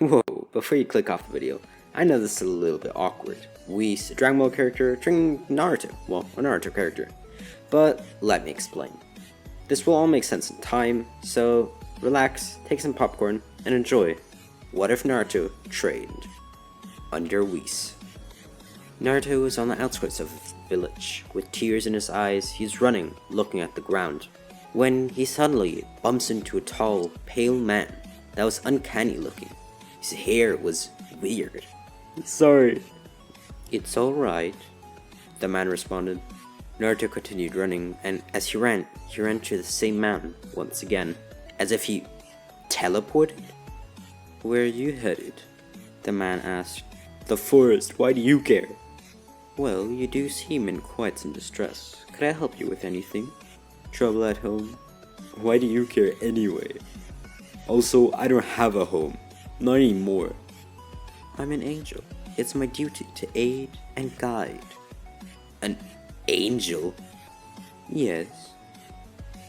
Whoa, before you click off the video, I know this is a little bit awkward. Whis, a Dragon Ball character, training Naruto, well, a Naruto character. But let me explain. This will all make sense in time, so relax, take some popcorn, and enjoy. What if Naruto trained under Whis? Naruto was on the outskirts of the village. With tears in his eyes, he's running, looking at the ground, when he suddenly bumps into a tall, pale man that was uncanny looking. His hair was weird. Sorry. It's alright, the man responded. Naruto continued running, and as he ran to the same mountain once again, as if he teleported. Where are you headed? The man asked. The forest, why do you care? Well, you do seem in quite some distress. Could I help you with anything? Trouble at home? Why do you care anyway? Also, I don't have a home. Not anymore. I'm an angel. It's my duty to aid and guide. An angel? Yes.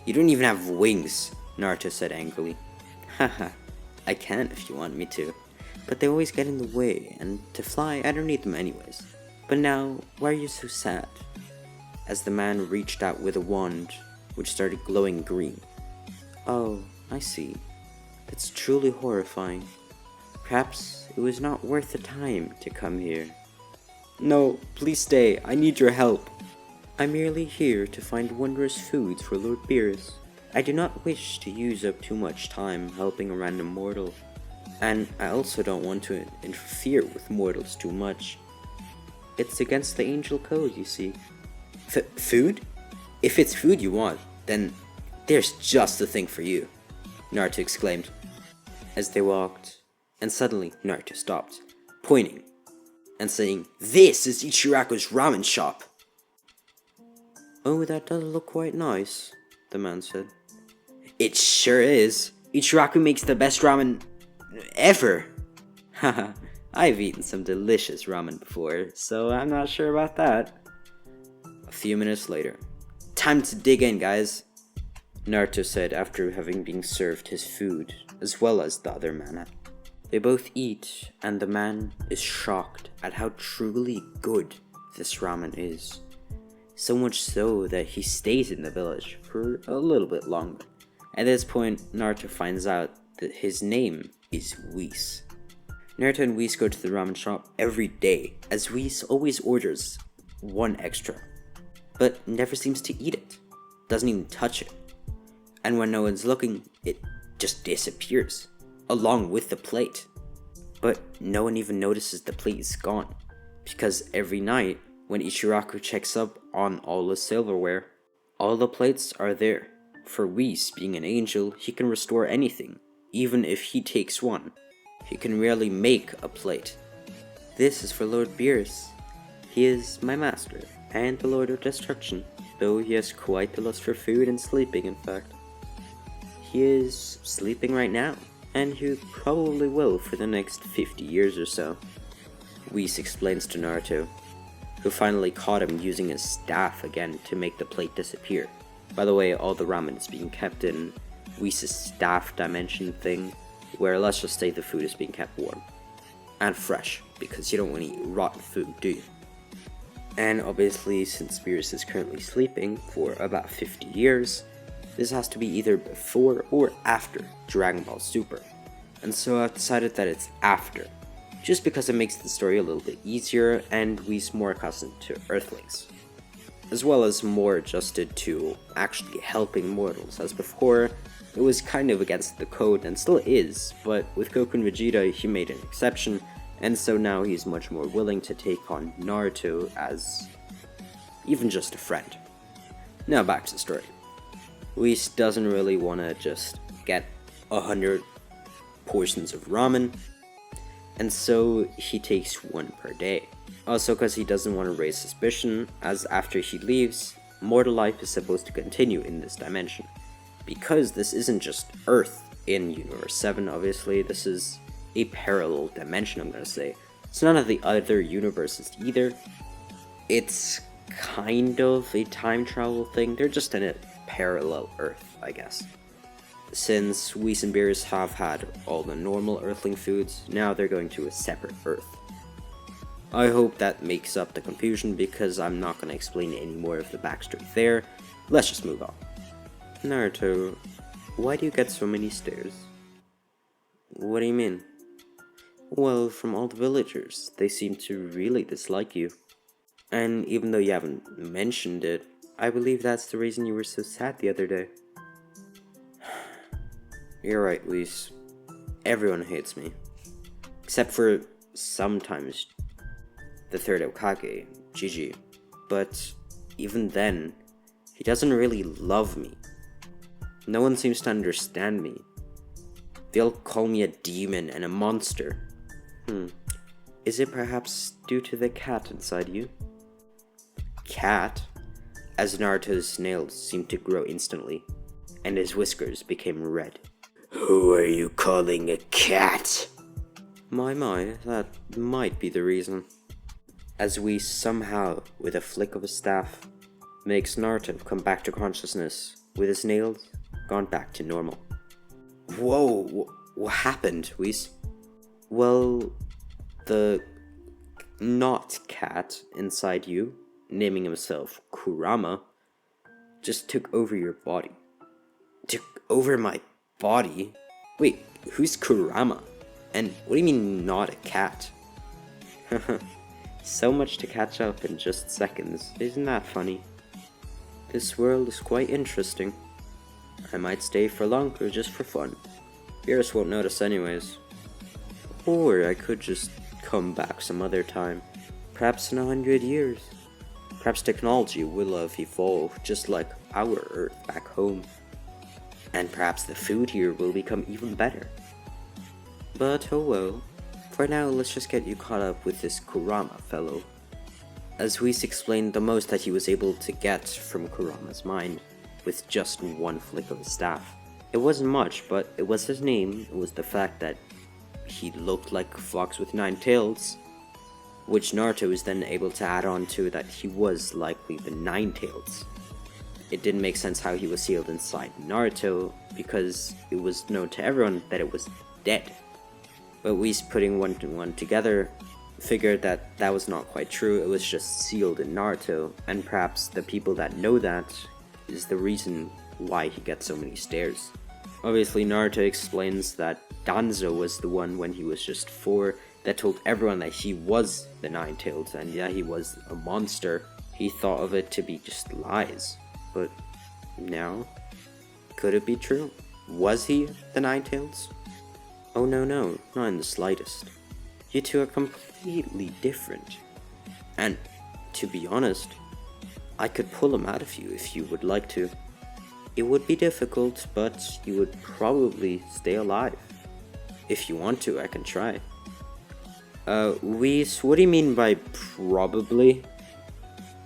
You don't even have wings, Naruto said angrily. Haha, I can if you want me to. But they always get in the way, and to fly, I don't need them anyways. But now, why are you so sad? As the man reached out with a wand, which started glowing green. Oh, I see. That's truly horrifying. Perhaps it was not worth the time to come here. No, please stay. I need your help. I'm merely here to find wondrous foods for Lord Beerus. I do not wish to use up too much time helping a random mortal. And I also don't want to interfere with mortals too much. It's against the angel code, you see. Food? If it's food you want, then there's just the thing for you, Naruto exclaimed as they walked, and suddenly Naruto stopped, pointing and saying, "This is Ichiraku's ramen shop." Oh, that does look quite nice, the man said. It sure is. Ichiraku makes the best ramen ever. Haha, I've eaten some delicious ramen before, so I'm not sure about that. A few minutes later. Time to dig in, guys, Naruto said after having been served his food, as well as the other man. They both eat, and the man is shocked at how truly good this ramen is. So much so that he stays in the village for a little bit longer. At this point, Naruto finds out that his name is Whis. Naruto and Whis go to the ramen shop every day, as Whis always orders one extra, but never seems to eat it, doesn't even touch it. And when no one's looking, it just disappears, along with the plate. But no one even notices the plate is gone, because every night, when Ichiraku checks up on all the silverware, all the plates are there. For Whis, being an angel, he can restore anything, even if he takes one. He can rarely make a plate. This is for Lord Beerus. He is my master, and the Lord of Destruction, though he has quite the lust for food and sleeping, in fact. He is sleeping right now, and he probably will for the next 50 years or so, Whis explains to Naruto, who finally caught him using his staff again to make the plate disappear. By the way, all the ramen is being kept in Whis' staff dimension thing, where let's just say the food is being kept warm and fresh, because you don't want to eat rotten food, do you? And obviously, since Beerus is currently sleeping for about 50 years, this has to be either before or after Dragon Ball Super. And so I've decided that it's after, just because it makes the story a little bit easier and Whis more accustomed to Earthlings, as well as more adjusted to actually helping mortals, as before it was kind of against the code and still is, but with Goku and Vegeta he made an exception, and so now he's much more willing to take on Naruto as even just a friend. Now back to the story. Whis doesn't really want to just get 100 portions of ramen, and so he takes one per day. Also because he doesn't want to raise suspicion, as after he leaves, mortal life is supposed to continue in this dimension. Because this isn't just Earth in Universe 7, obviously, this is a parallel dimension, I'm gonna say. It's none of the other universes either. It's kind of a time travel thing, they're just in a parallel Earth, I guess. Since Whis and Beers have had all the normal Earthling foods, now they're going to a separate Earth. I hope that makes up the confusion because I'm not going to explain any more of the backstory there. Let's just move on. Naruto, why do you get so many stares? What do you mean? Well, from all the villagers, they seem to really dislike you. And even though you haven't mentioned it, I believe that's the reason you were so sad the other day. You're right, Whis. Everyone hates me. Except for sometimes the third Hokage, Gigi. But even then, he doesn't really love me. No one seems to understand me. They all call me a demon and a monster. Is it perhaps due to the cat inside you? Cat? As Naruto's nails seemed to grow instantly, and his whiskers became red. Who are you calling a cat? My, that might be the reason. As we somehow, with a flick of a staff, makes Naruto come back to consciousness, with his nails gone back to normal. Whoa, what happened, Whis? Well, the not cat inside you, naming himself Kurama, just took over your body. Took over my body? Wait, who's Kurama? And what do you mean not a cat? So much to catch up in just seconds, isn't that funny? This world is quite interesting. I might stay for longer just for fun. Beerus won't notice anyways. Or I could just come back some other time. Perhaps in 100 years. Perhaps technology will have evolved just like our Earth back home. And perhaps the food here will become even better. But oh well. For now, let's just get you caught up with this Kurama fellow. As Whis explained the most that he was able to get from Kurama's mind, with just one flick of his staff. It wasn't much, but it was his name, it was the fact that he looked like a fox with 9 tails, which Naruto was then able to add on to that he was likely the 9 tails. It didn't make sense how he was sealed inside Naruto, because it was known to everyone that it was dead. But Whis, putting one to one together, figured that that was not quite true, it was just sealed in Naruto, and perhaps the people that know that is the reason why he gets so many stares. Obviously, Naruto explains that Danzo was the one when he was just 4 that told everyone that he was the 9 tails and yeah, he was a monster. He thought of it to be just lies. But now, could it be true? Was he the 9 tails? Oh no, not in the slightest. You two are completely different. And to be honest, I could pull him out of you if you would like to. It would be difficult, but you would probably stay alive. If you want to, I can try. Whis, what do you mean by probably?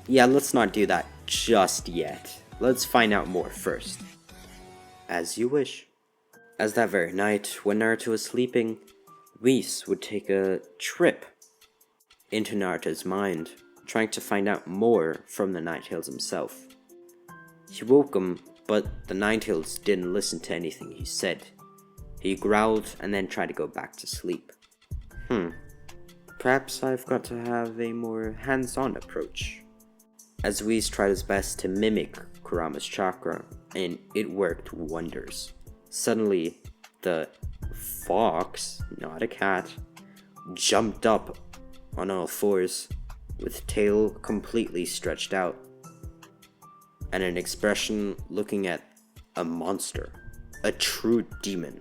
Yeah, let's not do that just yet. Let's find out more first. As you wish. As that very night, when Naruto was sleeping, Whis would take a trip into Naruto's mind, trying to find out more from the Nine Tails himself. He woke him, but the Nine Tails didn't listen to anything he said. He growled and then tried to go back to sleep. Perhaps I've got to have a more hands-on approach. As Whis tried his best to mimic Kurama's chakra, and it worked wonders. Suddenly, the fox, not a cat, jumped up on all fours, with tail completely stretched out, and an expression looking at a monster, a true demon.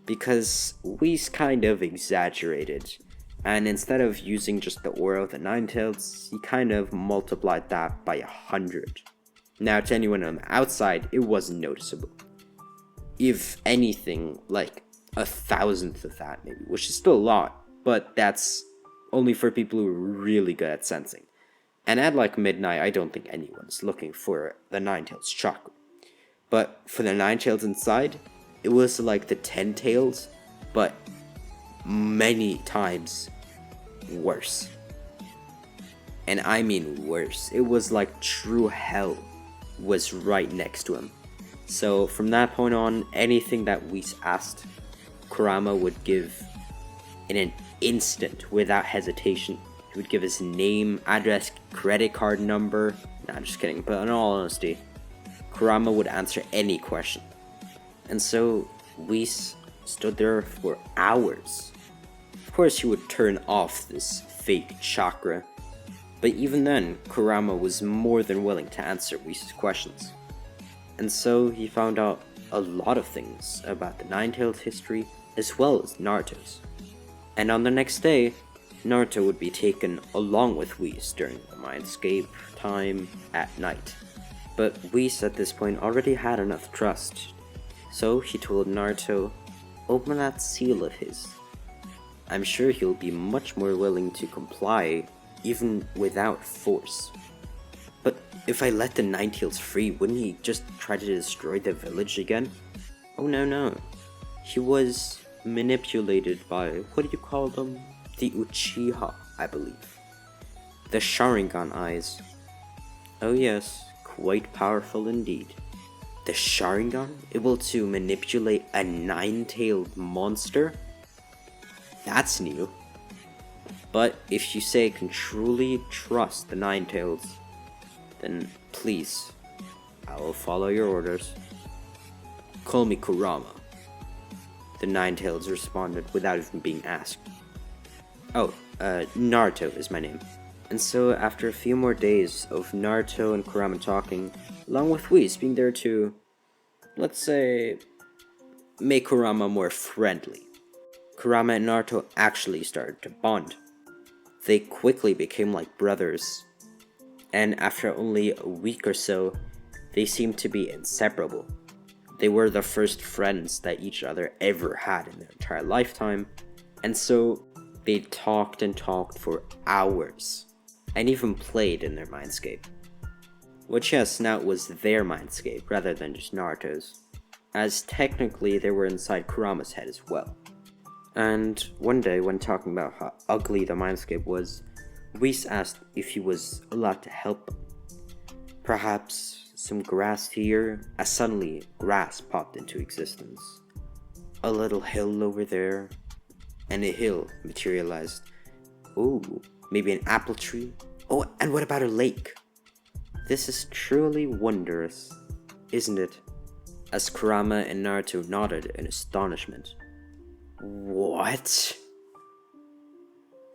Because Whis kind of exaggerated, and instead of using just the aura of the Nine Tails, he kind of multiplied that by 100. Now, to anyone on the outside, it wasn't noticeable. If anything, like 1,000th of that maybe, which is still a lot, but that's only for people who are really good at sensing. And at like midnight, I don't think anyone's looking for the Nine Tails chakra. But for the Nine Tails inside, it was like the 10 tails, but many times worse. And I mean worse. It was like true hell was right next to him. So from that point on, anything that Whis asked, Kurama would give in an instant, without hesitation. He would give his name, address, credit card number. Nah, just kidding, but in all honesty, Kurama would answer any question. And so Whis stood there for hours. Of course, he would turn off this fake chakra, but even then, Kurama was more than willing to answer Whis' questions. And so he found out a lot of things about the Nine-Tailed history as well as Naruto's. And on the next day, Naruto would be taken along with Whis during the Mindscape time at night. But Whis at this point already had enough trust, so he told Naruto, "Open that seal of his. I'm sure he'll be much more willing to comply even without force. But if I let the Nine-Tails free, wouldn't he just try to destroy the village again?" Oh no. He was manipulated by, what do you call them? The Uchiha, I believe. The Sharingan eyes. Oh yes, quite powerful indeed. The Sharingan, able to manipulate a nine-tailed monster? That's new. But if you say can truly trust the Nine-Tails, then please, I will follow your orders. Call me Kurama. The Nine-Tails responded without even being asked. Oh, Naruto is my name. And so after a few more days of Naruto and Kurama talking, along with Whis being there to, let's say, make Kurama more friendly, Kurama and Naruto actually started to bond. They quickly became like brothers, and after only a week or so, they seemed to be inseparable. They were the first friends that each other ever had in their entire lifetime, and so they talked and talked for hours, and even played in their Mindscape. Which yes, now it was their Mindscape rather than just Naruto's, as technically they were inside Kurama's head as well. And one day, when talking about how ugly the Mindscape was, Whis asked if he was allowed to help them. Perhaps some grass here, as suddenly grass popped into existence. A little hill over there, and a hill materialized. Ooh, maybe an apple tree? Oh, and what about a lake? This is truly wondrous, isn't it? As Kurama and Naruto nodded in astonishment. What?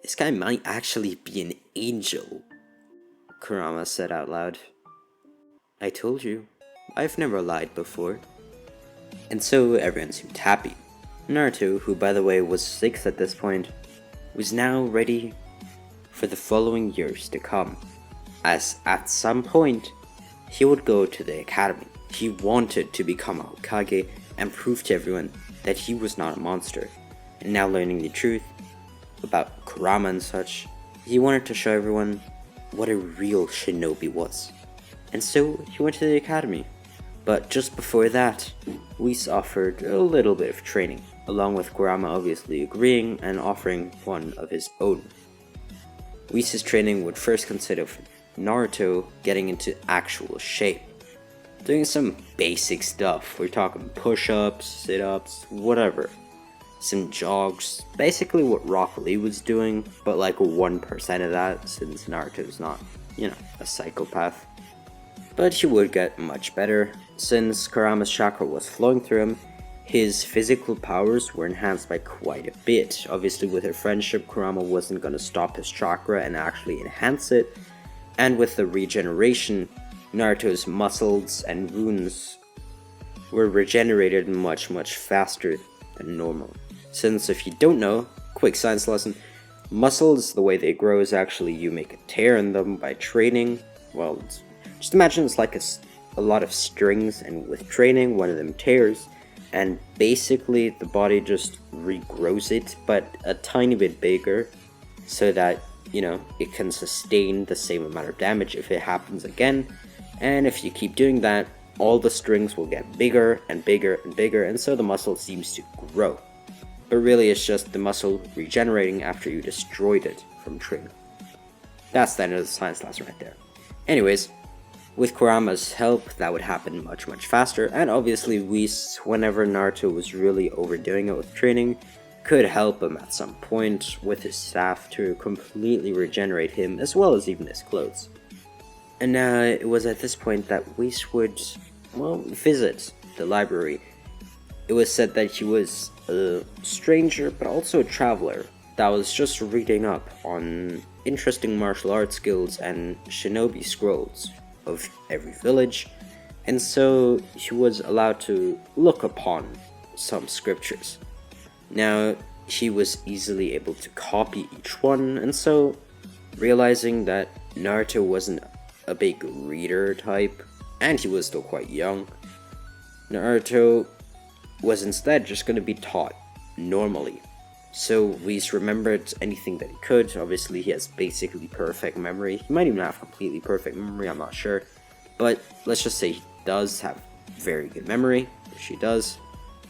This guy might actually be an angel, Kurama said out loud. I told you, I've never lied before. And so everyone seemed happy. Naruto, who by the way was 6 at this point, was now ready for the following years to come, as at some point, he would go to the academy. He wanted to become a Hokage and prove to everyone that he was not a monster. And now learning the truth about Kurama and such, he wanted to show everyone what a real shinobi was. And so he went to the academy. But just before that, Whis offered a little bit of training, along with Kurama obviously agreeing and offering one of his own. Whis' training would first consist of Naruto getting into actual shape, doing some basic stuff. We're talking push-ups, sit-ups, whatever. Some jogs, basically what Rock Lee was doing, but like 1% of that, since Naruto's not, a psychopath. But he would get much better. Since Kurama's chakra was flowing through him, his physical powers were enhanced by quite a bit. Obviously with their friendship, Kurama wasn't going to stop his chakra and actually enhance it. And with the regeneration, Naruto's muscles and wounds were regenerated much faster than normal. Since if you don't know, quick science lesson, muscles, the way they grow is actually you make a tear in them by training. Well, just imagine it's like a lot of strings, and with training, one of them tears, and basically the body just regrows it, but a tiny bit bigger, so that, it can sustain the same amount of damage if it happens again. And if you keep doing that, all the strings will get bigger and bigger and bigger, and so the muscle seems to grow. But really it's just the muscle regenerating after you destroyed it from training. That's the end of the science lesson right there. Anyways, With Kurama's help, that would happen much faster, and obviously Whis, whenever Naruto was really overdoing it with training, could help him at some point with his staff to completely regenerate him, as well as even his clothes. And it was at this point that Whis would, well, visit the library. It was said that he was a stranger, but also a traveler that was just reading up on interesting martial arts skills and shinobi scrolls of every village, and so he was allowed to look upon some scriptures. Now, he was easily able to copy each one, and so, realizing that Naruto wasn't a big reader type, and he was still quite young, Naruto was instead just going to be taught normally. So Whis remembered anything that he could. Obviously, he has basically perfect memory. He might even have completely perfect memory, I'm not sure. But let's just say he does have very good memory, which he does.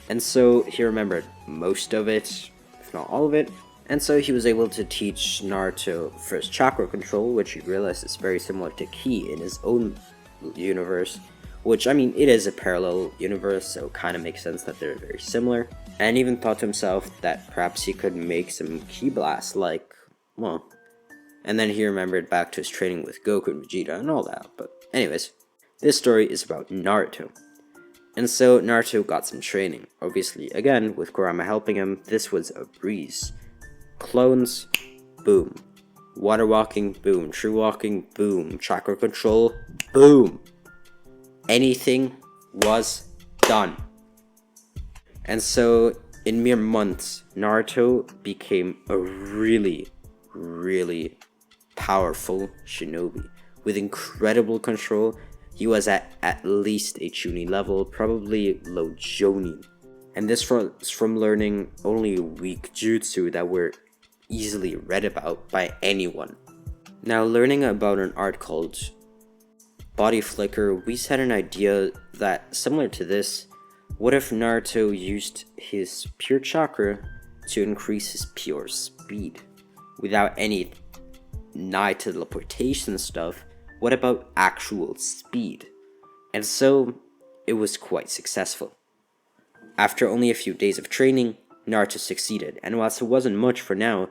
And so he remembered most of it, if not all of it. And so he was able to teach Naruto first chakra control, which he realized is very similar to Ki in his own universe. Which, I mean, it is a parallel universe, so it kind of makes sense that they're very similar. And even thought to himself that perhaps he could make some Ki blasts, like, well. And then he remembered back to his training with Goku and Vegeta and all that. But anyways, this story is about Naruto. And so Naruto got some training. Obviously, again, with Kurama helping him, this was a breeze. Clones, boom. Water walking, boom. True walking, boom. Chakra control, boom. Anything was done. And so, in mere months, Naruto became a really powerful shinobi. With incredible control, he was at least a Chunin level, probably low Jonin. And this was from learning only weak jutsu that were easily read about by anyone. Now, learning about an art called Body Flicker, we had an idea that, similar to this, what if Naruto used his pure chakra to increase his pure speed? Without any nigh teleportation stuff, what about actual speed? And so, it was quite successful. After only a few days of training, Naruto succeeded, and whilst it wasn't much for now,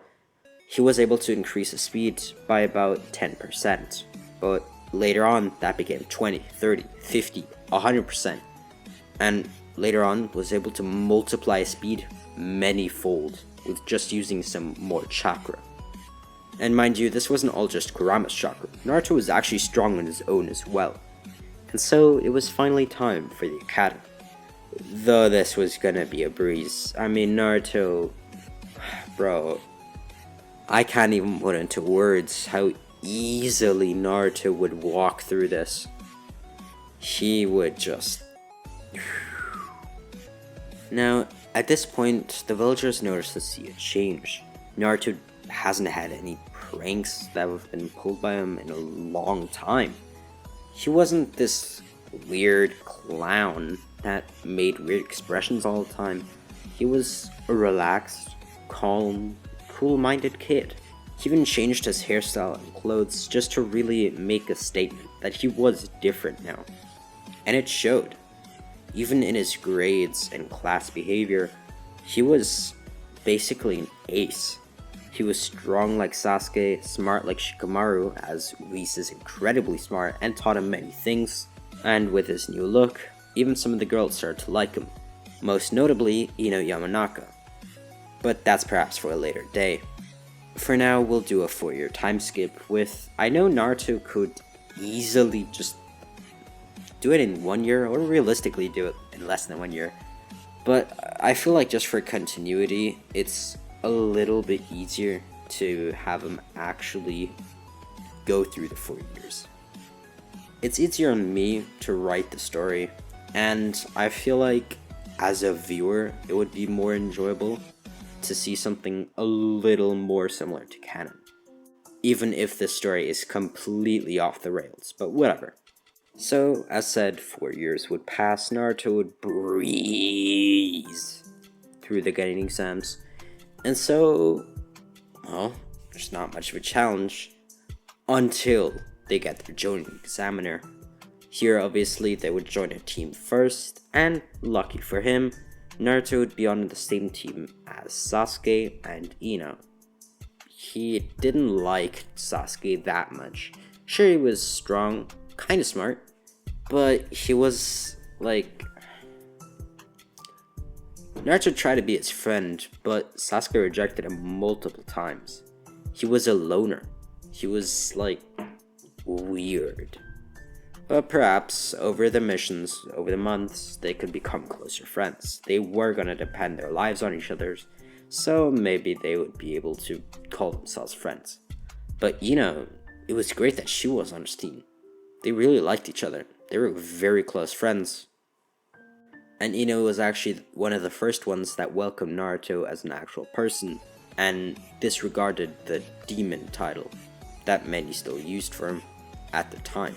he was able to increase his speed by about 10%. But later on, that became 20, 30, 50, 100%. And later on, was able to multiply his speed many-fold with just using some more chakra. And mind you, this wasn't all just Kurama's chakra. Naruto was actually strong on his own as well. And so, it was finally time for the academy. Though this was gonna be a breeze. I mean, Naruto, bro, I can't even put into words how easily Naruto would walk through this. He would just... Now, at this point, the villagers noticed to see a change. Naruto hasn't had any pranks that have been pulled by him in a long time. He wasn't this weird clown that made weird expressions all the time. He was a relaxed, calm, cool-minded kid. He even changed his hairstyle and clothes just to really make a statement that he was different now. And it showed. Even in his grades and class behavior, he was basically an ace. He was strong like Sasuke, smart like Shikamaru, as Whis is incredibly smart and taught him many things. And with his new look, even some of the girls started to like him. Most notably, Ino Yamanaka. But that's perhaps for a later day. For now, we'll do a 4-year time skip with, I know Naruto could easily just do it in 1 year, or realistically do it in less than 1 year. But I feel like just for continuity, it's a little bit easier to have him actually go through the 4 years. It's easier on me to write the story, and I feel like as a viewer, it would be more enjoyable to see something a little more similar to canon. Even if the story is completely off the rails, but whatever. So, as said, 4 years would pass, Naruto would breeze through the Genin exams, and so, well, there's not much of a challenge until they get their Jonin examiner, Here, obviously, they would join a team first, and lucky for him, Naruto would be on the same team as Sasuke and Ino. He didn't like Sasuke that much. Sure, he was strong, kinda smart, but he was like... Naruto tried to be his friend, but Sasuke rejected him multiple times. He was a loner. He was, like, weird. But perhaps over the missions, over the months, they could become closer friends. They were gonna depend their lives on each other's, so maybe they would be able to call themselves friends. But it was great that she was on his team. They really liked each other. They were very close friends. And Ino was actually one of the first ones that welcomed Naruto as an actual person, and disregarded the demon title that many still used for him at the time.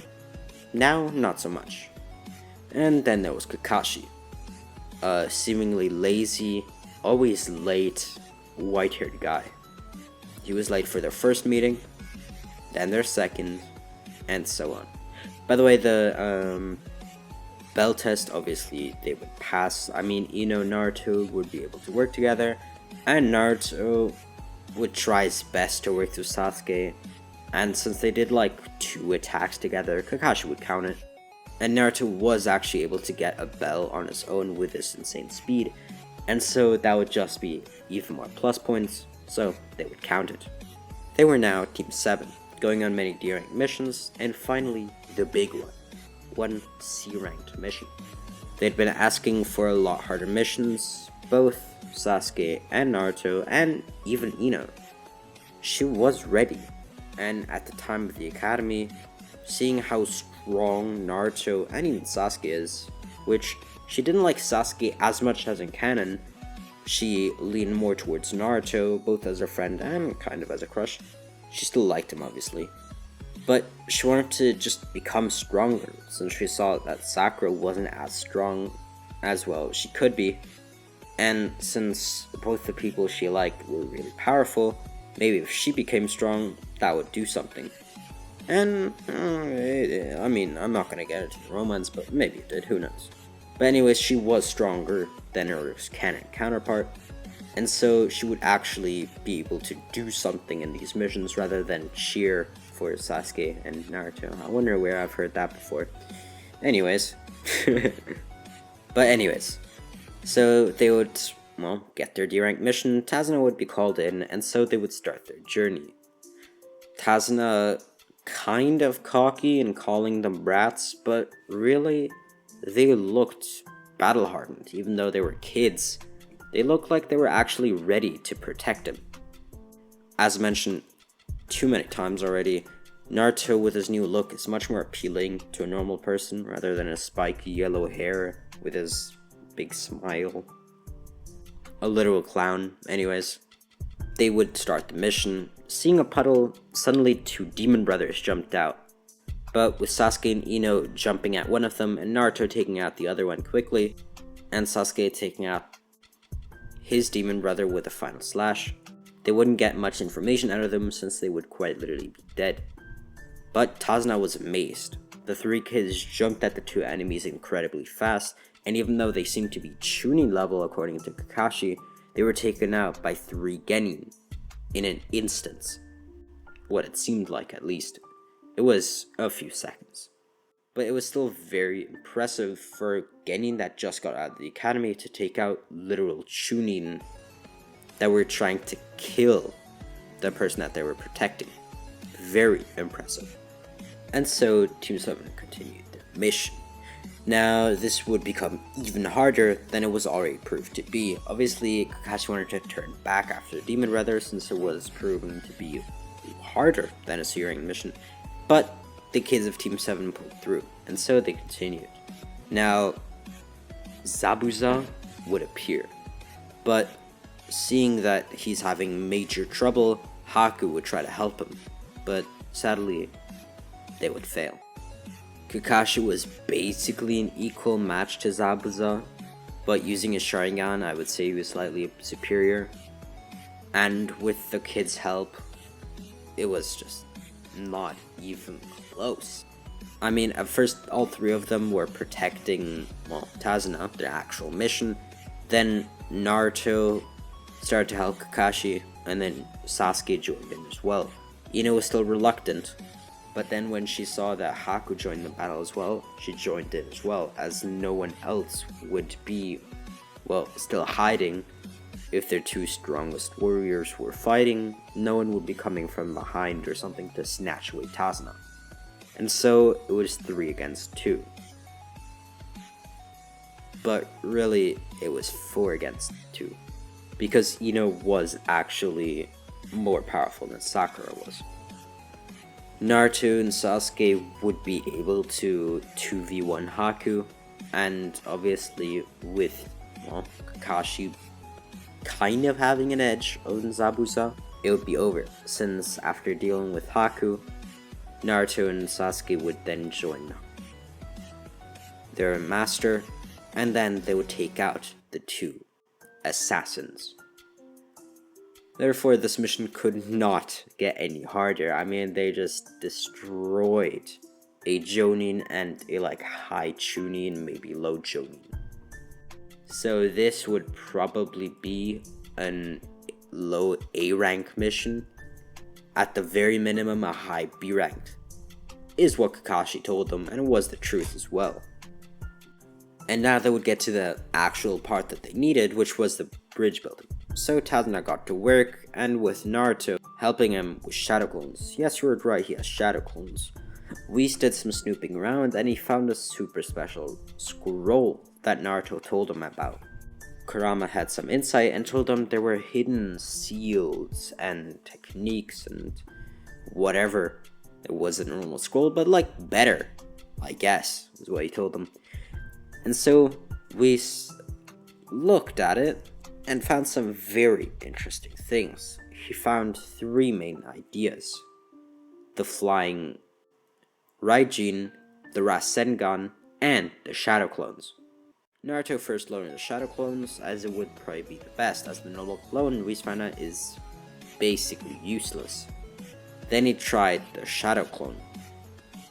Now, not so much. And then there was Kakashi, a seemingly lazy, always late, white-haired guy. He was late for their first meeting, then their second, and so on. By the way, the bell test, obviously, they would pass. I mean, Ino and Naruto would be able to work together, and Naruto would try his best to work through Sasuke. And since they did like 2 attacks together, Kakashi would count it. And Naruto was actually able to get a bell on his own with his insane speed. And so that would just be even more plus points, so they would count it. They were now Team 7, going on many D-ranked missions, and finally, the big one C-ranked mission. They'd been asking for a lot harder missions, both Sasuke and Naruto, and even Ino. She was ready. And at the time of the academy, seeing how strong Naruto and even Sasuke is, which she didn't like Sasuke as much as in canon, she leaned more towards Naruto, both as a friend and kind of as a crush. She still liked him, obviously. But she wanted to just become stronger, since she saw that Sakura wasn't as strong as well she could be. And since both the people she liked were really powerful, maybe if she became strong, that would do something. And, I mean, I'm not gonna get into the romance, but maybe it did, who knows. But anyways, she was stronger than her canon counterpart, and so she would actually be able to do something in these missions rather than cheer for Sasuke and Naruto. I wonder where I've heard that before. Anyways. But anyways, so they would, get their D-rank mission, Tazuna would be called in, and so they would start their journey. Tazuna kind of cocky and calling them brats, but really, they looked battle-hardened, even though they were kids. They looked like they were actually ready to protect him. As mentioned too many times already, Naruto with his new look is much more appealing to a normal person rather than his spiky yellow hair with his big smile. A literal clown. Anyways, they would start the mission. Seeing a puddle, suddenly 2 demon brothers jumped out. But with Sasuke and Ino jumping at one of them and Naruto taking out the other one quickly, and Sasuke taking out his demon brother with a final slash, they wouldn't get much information out of them since they would quite literally be dead. But Tazuna was amazed. The 3 kids jumped at the 2 enemies incredibly fast, and even though they seemed to be Chunin level according to Kakashi, they were taken out by 3 genin in an instant. What it seemed like, at least. It was a few seconds. But it was still very impressive for a genin that just got out of the academy to take out literal Chunin that were trying to kill the person that they were protecting. Very impressive. And so Team 7 continued their mission. Now, this would become even harder than it was already proved to be. Obviously, Kakashi wanted to turn back after the Demon Brother since it was proven to be harder than a Searing mission. But the kids of Team 7 pulled through, and so they continued. Now, Zabuza would appear, but seeing that he's having major trouble, Haku would try to help him, but sadly, they would fail. Kakashi was basically an equal match to Zabuza, but using his Sharingan, I would say he was slightly superior. And with the kids' help, it was just not even close. I mean, at first, all three of them were protecting, well, Tazuna, their actual mission. Then Naruto started to help Kakashi, and then Sasuke joined in as well. Ino was still reluctant, but then when she saw that Haku joined the battle as well, she joined in as well, as no one else would be, well, still hiding. If their two strongest warriors were fighting, no one would be coming from behind or something to snatch away Tazuna. And so it was 3 against 2. But really, it was 4 against 2. Because Ino was actually more powerful than Sakura was. Naruto and Sasuke would be able to 2v1 Haku, and obviously with, well, Kakashi kind of having an edge over Zabuza, it would be over, since after dealing with Haku, Naruto and Sasuke would then join their master, and then they would take out the 2 assassins. Therefore, this mission could not get any harder. I mean, they just destroyed a Jonin and a high Chunin, maybe low Jonin. So this would probably be an low A rank mission. At the very minimum, a high B rank, is what Kakashi told them, and it was the truth as well. And now they would get to the actual part that they needed, which was the bridge building. So Tazuna got to work, and with Naruto helping him with shadow clones. Yes, you heard right, he has shadow clones. Whis did some snooping around, and he found a super special scroll that Naruto told him about. Kurama had some insight and told him there were hidden seals and techniques and whatever. It wasn't a normal scroll, but better, I guess, is what he told them. And so Whis looked at it and found some very interesting things. He found 3 main ideas: the flying Raijin, the Rasengan, and the shadow clones. Naruto first learned the shadow clones, as it would probably be the best, as the normal clone Whis found out is basically useless. Then he tried the shadow clone,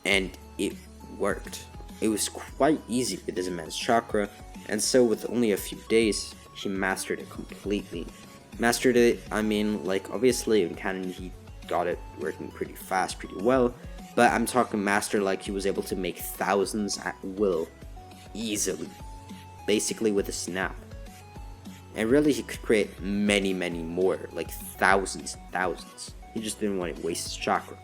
and it worked. It was quite easy with his immense chakra, and so with only a few days, he mastered it completely. Mastered it, I mean, obviously in canon he got it working pretty fast, pretty well, but I'm talking master he was able to make thousands at will, easily, basically with a snap. And really he could create many more, thousands and thousands. He just didn't want to waste his chakra.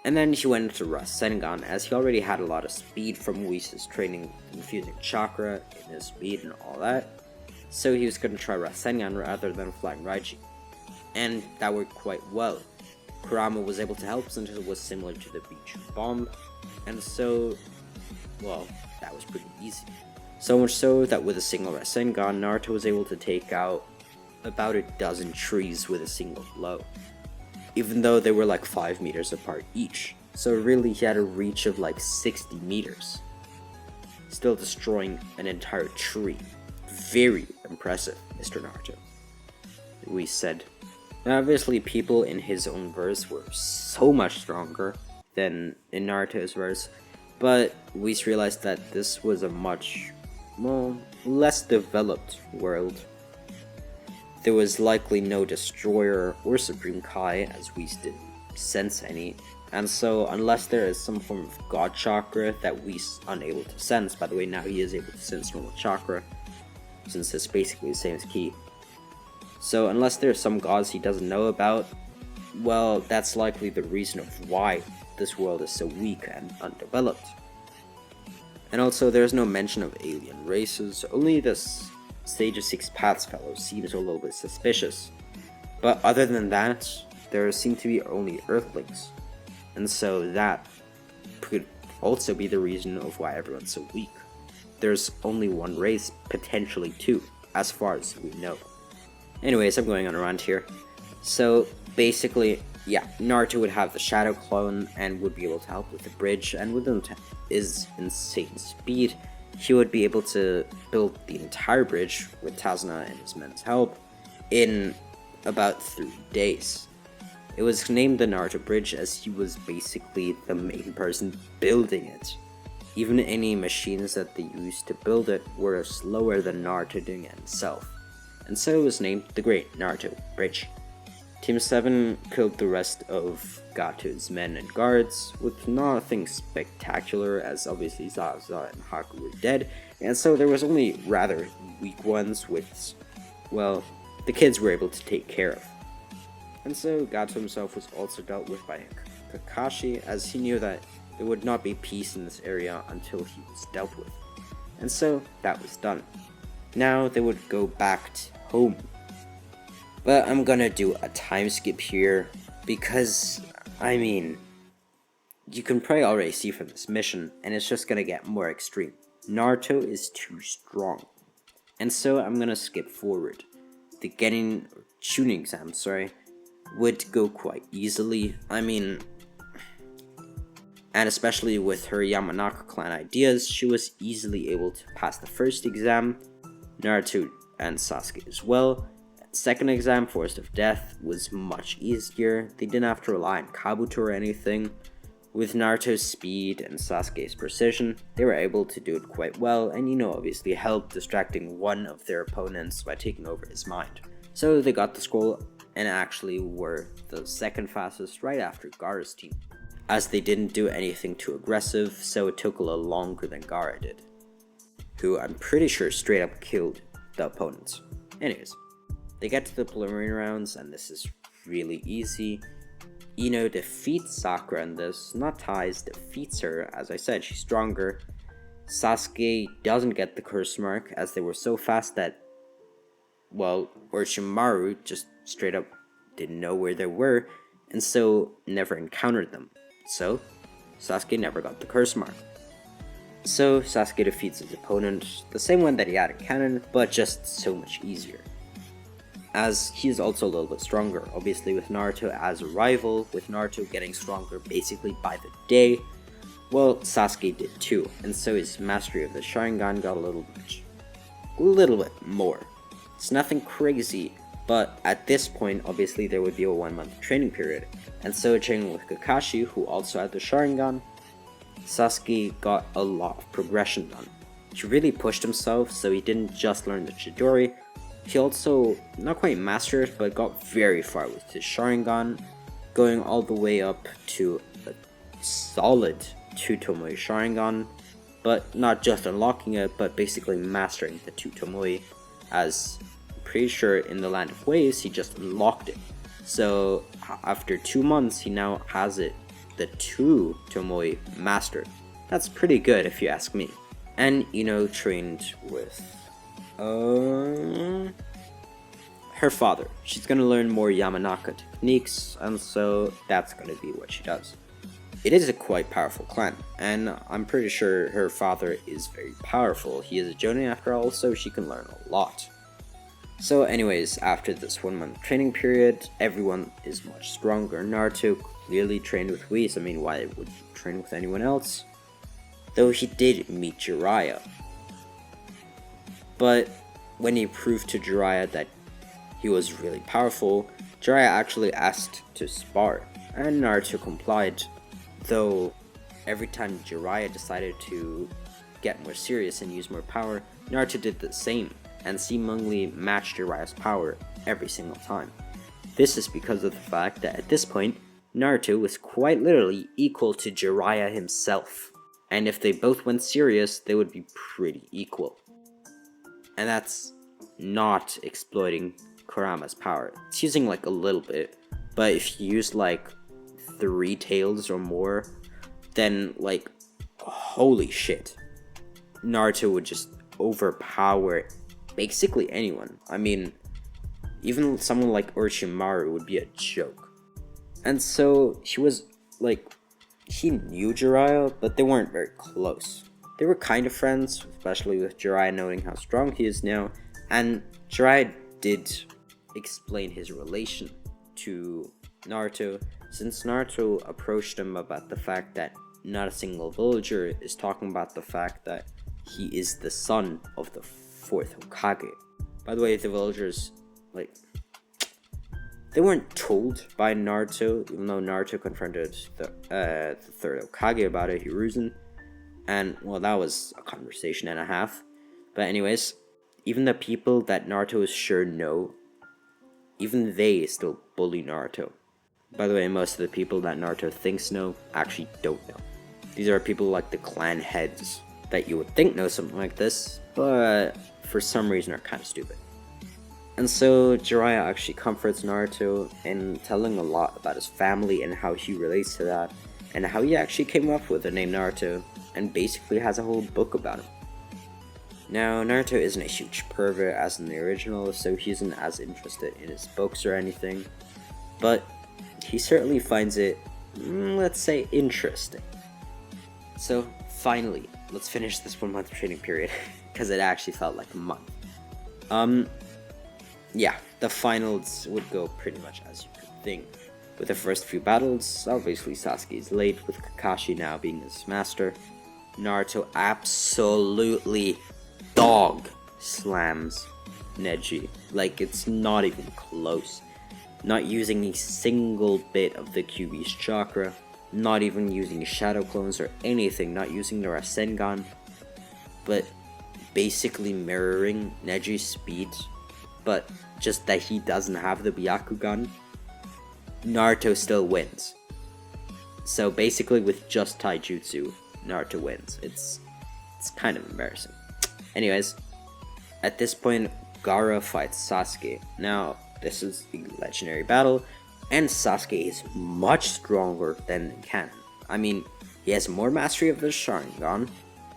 And then he went into Rasengan, as he already had a lot of speed from Whis' training, infusing chakra in his speed and all that. So he was going to try Rasengan rather than Flying Raiji. And that worked quite well. Kurama was able to help since it was similar to the beach bomb. And so, well, that was pretty easy. So much so that with a single Rasengan, Naruto was able to take out about a dozen trees with a single blow. Even though they were 5 meters apart each. So really he had a reach of 60 meters. Still destroying an entire tree. Very impressive, Mr. Naruto, Whis said. Now obviously people in his own verse were so much stronger than in Naruto's verse, but Whis realized that this was a much, less developed world. There was likely no destroyer or supreme Kai, as Whis didn't sense any, and so unless there is some form of god chakra that Whis unable to sense, by the way now he is able to sense normal chakra, since it's basically the same as Ki. So unless there's some gods he doesn't know about, well, that's likely the reason of why this world is so weak and undeveloped. And also there's no mention of alien races, only this Sage of 6 Paths fellow seems a little bit suspicious. But other than that, there seem to be only Earthlings. And so that could also be the reason of why everyone's so weak. There's only one race, potentially 2, as far as we know. Anyways, I'm going on a rant here. So basically, yeah, Naruto would have the shadow clone and would be able to help with the bridge, and with his insane speed, he would be able to build the entire bridge with Tazuna and his men's help in about 3 days. It was named the Naruto Bridge as he was basically the main person building it. Even any machines that they used to build it were slower than Naruto doing it himself, and so it was named the Great Naruto Bridge. Team 7 killed the rest of Gato's men and guards, with nothing spectacular as obviously Zaza and Haku were dead, and so there was only rather weak ones which, well, the kids were able to take care of. And so Gato himself was also dealt with by Kakashi, as he knew that there would not be peace in this area until he was dealt with. And so that was done. Now they would go back to home. But I'm gonna do a time skip here because, I mean, you can probably already see from this mission, and it's just gonna get more extreme. Naruto is too strong. And so I'm gonna skip forward. The Chunin exam, would go quite easily. I mean, and especially with her Yamanaka clan ideas, she was easily able to pass the first exam, Naruto and Sasuke as well. Second exam, Forest of Death, was much easier. They didn't have to rely on Kabuto or anything. With Naruto's speed and Sasuke's precision, they were able to do it quite well, and obviously helped distracting one of their opponents by taking over his mind. So they got the scroll and actually were the second fastest right after Gaara's team, as they didn't do anything too aggressive, so it took a little longer than Gaara did, who I'm pretty sure straight up killed the opponents. Anyways, they get to the preliminary rounds, and this is really easy. Ino defeats Sakura in this, not Ties, defeats her. As I said, she's stronger. Sasuke doesn't get the curse mark, as they were so fast that, well, Orochimaru just straight up didn't know where they were, and so never encountered them. So, Sasuke never got the curse mark. So, Sasuke defeats his opponent, the same one that he had in canon, but just so much easier, as he is also a little bit stronger, obviously with Naruto as a rival, with Naruto getting stronger basically by the day. Well, Sasuke did too, and so his mastery of the Sharingan got a little bit more. It's nothing crazy, but at this point, obviously there would be a 1-month training period, and so training with Kakashi, who also had the Sharingan, Sasuke got a lot of progression done. He really pushed himself, so he didn't just learn the Chidori, he also, not quite mastered it, but got very far with his Sharingan, going all the way up to a solid 2 Tomoe Sharingan, but not just unlocking it, but basically mastering the 2 Tomoe, as I'm pretty sure in the Land of Waves, he just unlocked it. So after 2 months, he now has it, the 2 Tomoe mastered. That's pretty good if you ask me. And trained with her father. She's gonna learn more Yamanaka techniques, and so that's gonna be what she does. It is a quite powerful clan, and I'm pretty sure her father is very powerful. He is a Jonin after all, so she can learn a lot. So anyways, after this 1-month training period, everyone is much stronger. Naruto clearly trained with Whis. I mean, why would he train with anyone else? Though he did meet Jiraiya. But when he proved to Jiraiya that he was really powerful, Jiraiya actually asked to spar, and Naruto complied, though every time Jiraiya decided to get more serious and use more power, Naruto did the same, and seemingly matched Jiraiya's power every single time. This is because of the fact that at this point, Naruto was quite literally equal to Jiraiya himself, and if they both went serious, they would be pretty equal. And that's not exploiting Kurama's power. It's using like a little bit, but if you use like 3 tails or more, then like, holy shit, Naruto would just overpower basically anyone. I mean, even someone like Orochimaru would be a joke. And so he was like, he knew Jiraiya, but they weren't very close. They were kind of friends, especially with Jiraiya knowing how strong he is now, and Jiraiya did explain his relation to Naruto, since Naruto approached him about the fact that not a single villager is talking about the fact that he is the son of the 4th Hokage. By the way, the villagers, They weren't told by Naruto, even though Naruto confronted the third Hokage about it, Hiruzen. And, well, that was a conversation and a half. But anyways, even the people that Naruto is sure know, even they still bully Naruto. By the way, most of the people that Naruto thinks know actually don't know. These are people like the clan heads that you would think know something like this, but for some reason are kind of stupid. And so Jiraiya actually comforts Naruto in telling a lot about his family and how he relates to that, and how he actually came up with the name Naruto, and basically has a whole book about him. Now, Naruto isn't a huge pervert as in the original, so he isn't as interested in his books or anything, but he certainly finds it, let's say, interesting. So, finally, let's finish this 1 month training period, because it actually felt like a month. Yeah, the finals would go pretty much as you could think. With the first few battles, obviously Sasuke is late, with Kakashi now being his master. Naruto absolutely dog slams Neji. Like, it's not even close. Not using a single bit of the Kyuubi's chakra. Not even using shadow clones or anything. Not using the Rasengan. But basically mirroring Neji's speed. But just that he doesn't have the Byakugan. Naruto still wins. So basically with just taijutsu, Naruto wins. It's kind of embarrassing. Anyways, at this point, Gaara fights Sasuke. Now, this is a legendary battle, and Sasuke is much stronger than in canon. I mean, he has more mastery of the Sharingan.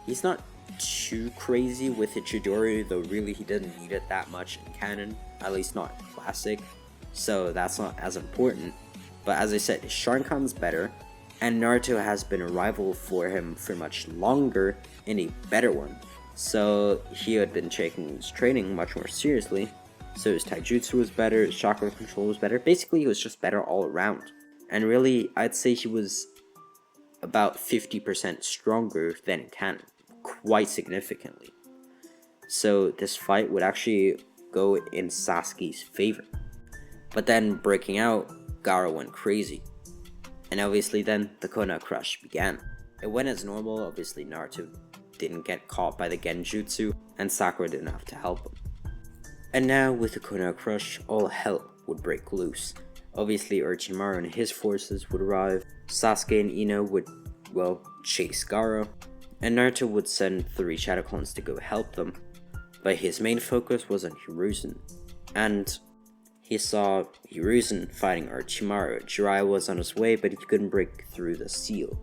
He's not too crazy with Chidori, though really he didn't need it that much in canon, at least not in classic, so that's not as important. But as I said, his Sharingan's better, and Naruto has been a rival for him for much longer in a better one. So he had been taking his training much more seriously, so his taijutsu was better, his chakra control was better, basically he was just better all around. And really, I'd say he was about 50% stronger than in canon, quite significantly. So this fight would actually go in Sasuke's favor. But then breaking out, Gaara went crazy. And obviously then the Konoha Crush began. It went as normal, obviously Naruto didn't get caught by the Genjutsu, and Sakura didn't have to help him. And now with the Konoha Crush, all hell would break loose. Obviously Orochimaru and his forces would arrive, Sasuke and Ino would, well, chase Gaara, and Naruto would send 3 Shadow Clones to go help them. But his main focus was on Hiruzen, and he saw Hiruzen fighting Orochimaru. Jiraiya was on his way, but he couldn't break through the seal.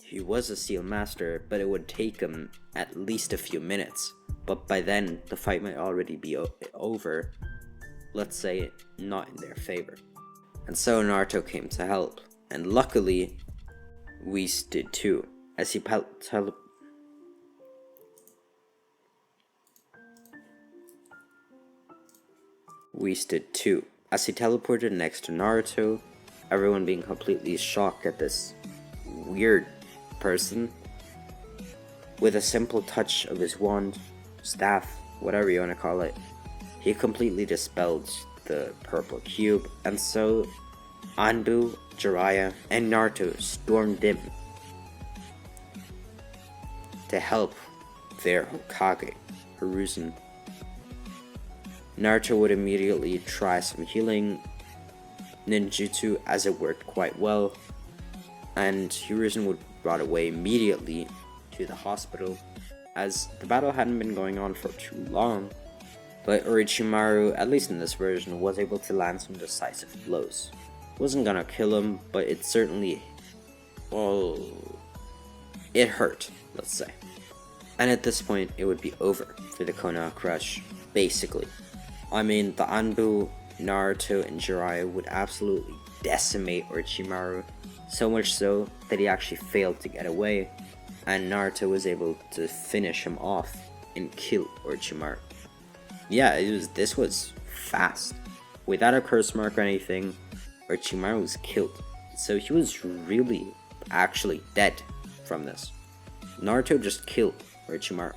He was a seal master, but it would take him at least a few minutes. But by then, the fight might already be over, let's say not in their favor. And so Naruto came to help, and luckily, Whis did too, as he teleported next to Naruto, everyone being completely shocked at this weird person. With a simple touch of his wand, staff, whatever you want to call it, he completely dispelled the purple cube, and so Anbu, Jiraiya, and Naruto stormed in to help their Hokage, Hiruzen. Naruto would immediately try some healing ninjutsu, as it worked quite well, and Hiruzen would be brought away immediately to the hospital, as the battle hadn't been going on for too long. But Orochimaru, at least in this version, was able to land some decisive blows. Wasn't gonna kill him, but it certainly, well, it hurt, let's say. And at this point, it would be over for the Konoha Crush, basically. I mean, the Anbu, Naruto, and Jiraiya would absolutely decimate Orochimaru, so much so that he actually failed to get away, and Naruto was able to finish him off and kill Orochimaru. Yeah, this was fast. Without a curse mark or anything, Orochimaru was killed. So he was really actually dead from this. Naruto just killed Orochimaru.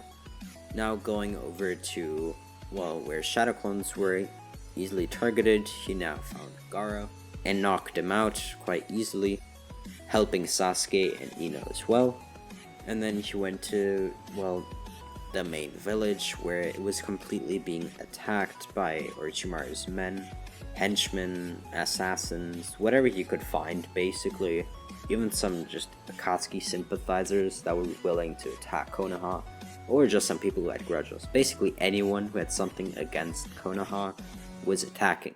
Now going over to, well, where Shadow Clones were, easily targeted, he now found Gaara and knocked him out quite easily, helping Sasuke and Ino as well. And then he went to, well, the main village, where it was completely being attacked by Orochimaru's men, henchmen, assassins, whatever he could find basically, even some just Akatsuki sympathizers that were willing to attack Konoha, or just some people who had grudges. Basically anyone who had something against Konoha was attacking.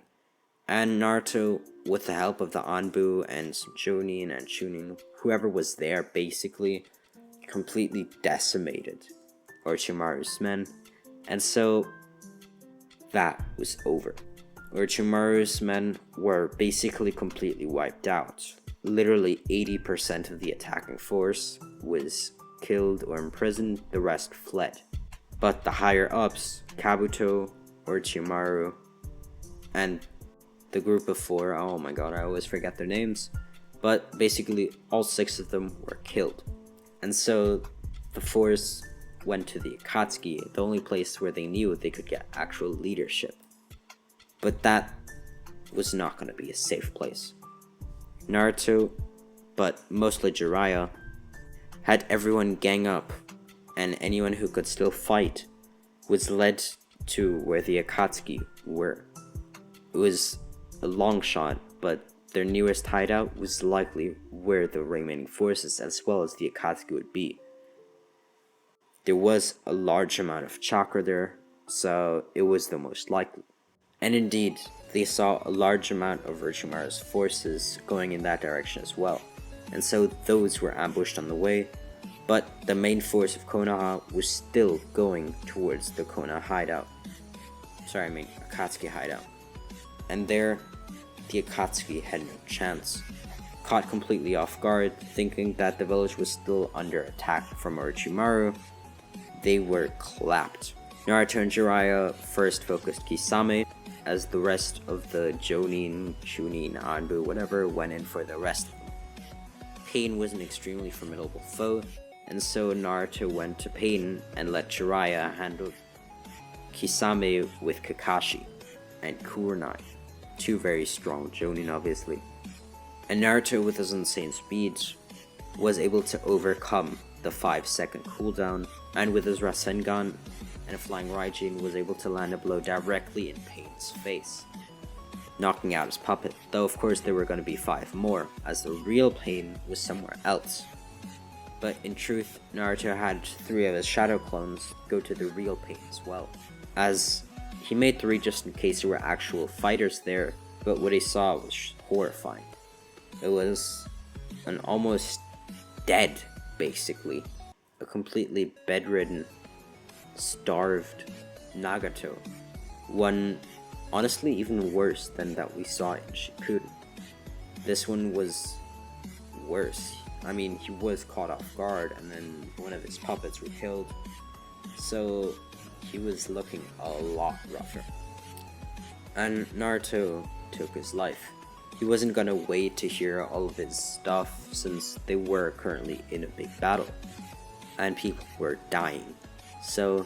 And Naruto, with the help of the Anbu and some Chunin and Chunin, whoever was there basically, completely decimated Orochimaru's men, and so that was over. Orochimaru's men were basically completely wiped out. Literally 80% of the attacking force was killed or imprisoned, the rest fled. But the higher ups, Kabuto, Orochimaru, and the group of 4, oh my god, I always forget their names, but basically all 6 of them were killed. And so the force went to the Akatsuki, the only place where they knew they could get actual leadership. But that was not going to be a safe place. Naruto, but mostly Jiraiya, had everyone gang up, and anyone who could still fight was led to where the Akatsuki were. It was a long shot, but their newest hideout was likely where the remaining forces as well as the Akatsuki would be. There was a large amount of chakra there, so it was the most likely. And indeed, they saw a large amount of Orochimaru's forces going in that direction as well, and so those were ambushed on the way, but the main force of Konoha was still going towards the Konoha hideout. Akatsuki hideout. And there, the Akatsuki had no chance. Caught completely off guard, thinking that the village was still under attack from Orochimaru, they were clapped. Naruto and Jiraiya first focused Kisame, as the rest of the Jonin, Chunin, Anbu, whatever, went in for the rest of them. Pain was an extremely formidable foe, and so Naruto went to Pain and let Jiraiya handle Kisame with Kakashi and Kurenai, 2 very strong Jonin obviously. And Naruto, with his insane speed, was able to overcome the 5-second cooldown, and with his Rasengan and a flying Raijin was able to land a blow directly in Pain's face, knocking out his puppet, though of course there were going to be 5 more, as the real Pain was somewhere else. But in truth, Naruto had 3 of his shadow clones go to the real Pain as well, as he made 3 just in case there were actual fighters there, but what he saw was horrifying. It was an almost dead, basically, a completely bedridden, starved Nagato. One honestly even worse than that we saw in Shippuden. This one was worse. I mean, he was caught off guard and then one of his puppets were killed, so he was looking a lot rougher. And Naruto took his life. He wasn't gonna wait to hear all of his stuff, since they were currently in a big battle and people were dying. So,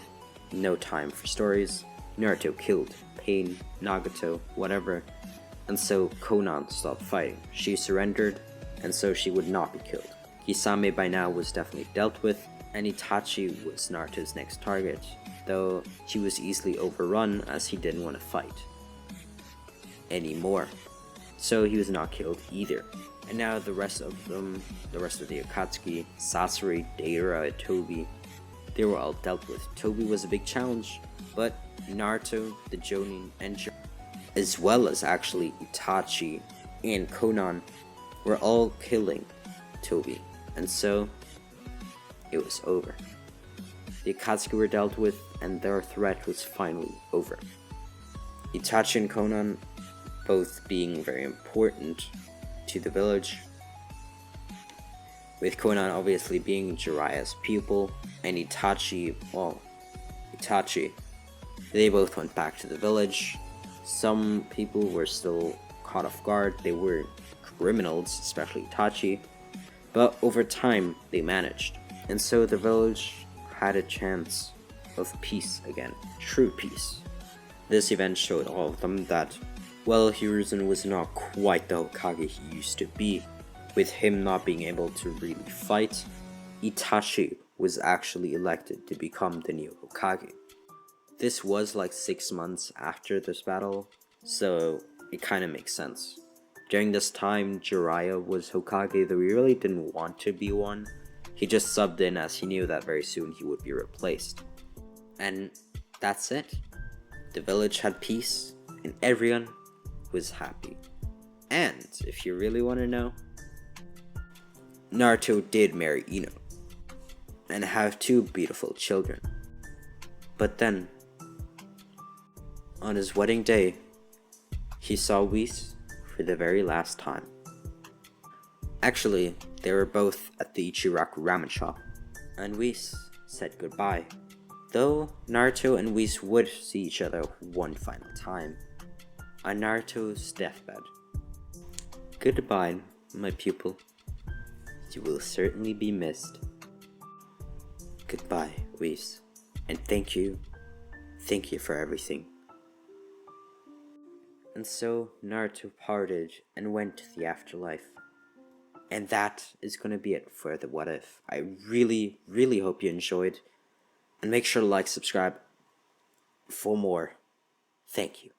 no time for stories. Naruto killed Pain, Nagato, whatever, and so Konan stopped fighting. She surrendered, and so she would not be killed. Kisame by now was definitely dealt with, and Itachi was Naruto's next target, though he was easily overrun as he didn't want to fight anymore. So he was not killed either. And now the rest of them, the rest of the Akatsuki, Sasori, Deidara, Tobi, they were all dealt with. Tobi was a big challenge, but Naruto, the Jonin, and as well as actually Itachi and Konan were all killing Tobi, and so it was over. The Akatsuki were dealt with, and their threat was finally over. Itachi and Konan both being very important to the village, with Konan obviously being Jiraiya's pupil, and Itachi, they both went back to the village. Some people were still caught off guard, they were criminals, especially Itachi, but over time they managed, and so the village had a chance of peace again, true peace. This event showed all of them that, well, Hiruzen was not quite the Hokage he used to be. With him not being able to really fight, Itachi was actually elected to become the new Hokage. This was like 6 months after this battle, so it kind of makes sense. During this time, Jiraiya was Hokage, though he really didn't want to be one. He just subbed in as he knew that very soon he would be replaced. And that's it. The village had peace, and everyone was happy. And if you really want to know, Naruto did marry Ino, and have 2 beautiful children. But then, on his wedding day, he saw Whis for the very last time. Actually, they were both at the Ichiraku ramen shop, and Whis said goodbye, though Naruto and Whis would see each other one final time, on Naruto's deathbed. Goodbye, my pupil. You will certainly be missed. Goodbye, Whis, and thank you for everything. And so Naruto parted and went to the afterlife. And that is going to be it for the What If. I really, really hope you enjoyed. And make sure to like, subscribe for more. Thank you.